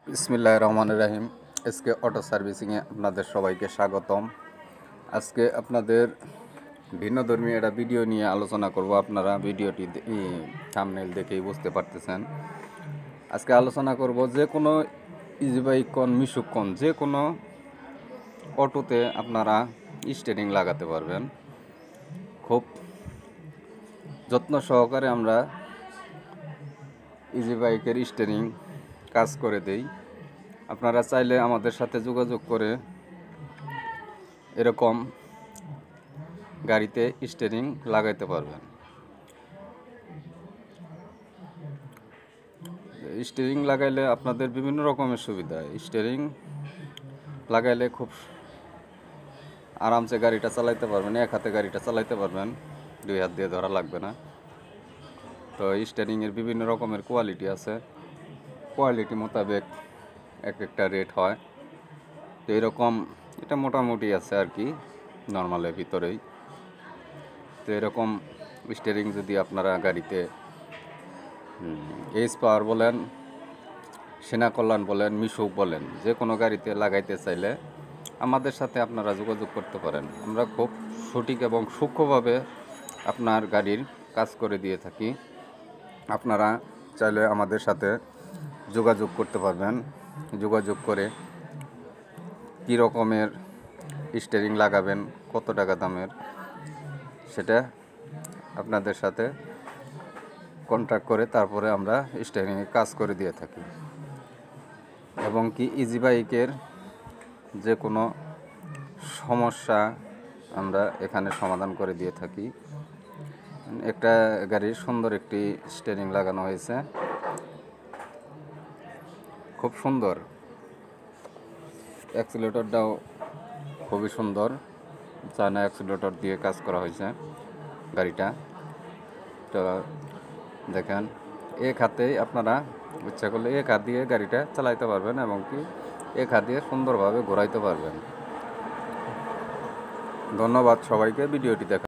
বিসমিল্লাহির রহমানির রহিম। SK auto সার্ভিসিংয়ে আপনাদের সবাইকে স্বাগতম। আজকে আপনাদের ভিন্নধর্মী একটা ভিডিও নিয়ে আলোচনা করব। আপনারা ভিডিওটি থাম্বনেইল দেখেই বুঝতে পারতেছেন। আজকে আলোচনা করব যে কোনো ইজি বাইক কোন মিশুক কোন যে কোনো অটোতে আপনারা স্টিয়ারিং লাগাতে পারবেন। খুব যত্ন সহকারে আমরা ইজি বাইকের স্টিয়ারিং কাজ করে দেই। আপনারা চাইলে আমাদের সাথে যোগাযোগ করে এরকম গাড়িতে স্টিয়ারিং লাগাইতে পারবেন। স্টিয়ারিং লাগাইলে আপনাদের বিভিন্ন রকমের সুবিধা। স্টিয়ারিং লাগাইলে খুব আরামসে গাড়িটা চালাইতে পারবেন, এক হাতে গাড়িটা চালাইতে পারবেন, দুই হাত দিয়ে ধরা লাগবে না। তো স্টিয়ারিংয়ের বিভিন্ন রকমের কোয়ালিটি আছে, কোয়ালিটি মোতাবেক এক একটা রেট হয়। তো এরকম এটা মোটামুটি আছে আর কি, নর্মালের ভিতরেই। তো এরকম স্টিয়ারিং যদি আপনারা গাড়িতে এইচ পাওয়ার বলেন, সেনা কল্যাণ বলেন, মিশুক বলেন, যে কোনো গাড়িতে লাগাইতে চাইলে আমাদের সাথে আপনারা যোগাযোগ করতে পারেন। আমরা খুব সঠিক এবং সূক্ষ্মভাবে আপনার গাড়ির কাজ করে দিয়ে থাকি। আপনারা চাইলে আমাদের সাথে যোগাযোগ করতে পারবেন। যোগাযোগ করে কী রকমের স্টিয়ারিং লাগাবেন, কত টাকা দামের, সেটা আপনাদের সাথে কন্ট্যাক্ট করে তারপরে আমরা স্টিয়ারিংয়ে কাজ করে দিয়ে থাকি। এবং কি ইজি বাইকের যে কোনো সমস্যা আমরা এখানে সমাধান করে দিয়ে থাকি। একটা গাড়ির সুন্দর একটি স্টিয়ারিং লাগানো হয়েছে, খুব সুন্দর। অ্যাক্সিলেটরটাও খুবই সুন্দর, চায়না অ্যাক্সিলেটর দিয়ে কাজ করা হয়েছে গাড়িটা। তো দেখেন, এক হাতেই আপনারা ইচ্ছা করলে এক হাত দিয়ে গাড়িটা চালাইতে পারবেন এবং কি এক হাত দিয়ে সুন্দরভাবে ঘোরাইতে পারবেন। ধন্যবাদ সবাইকে ভিডিওটি দেখা।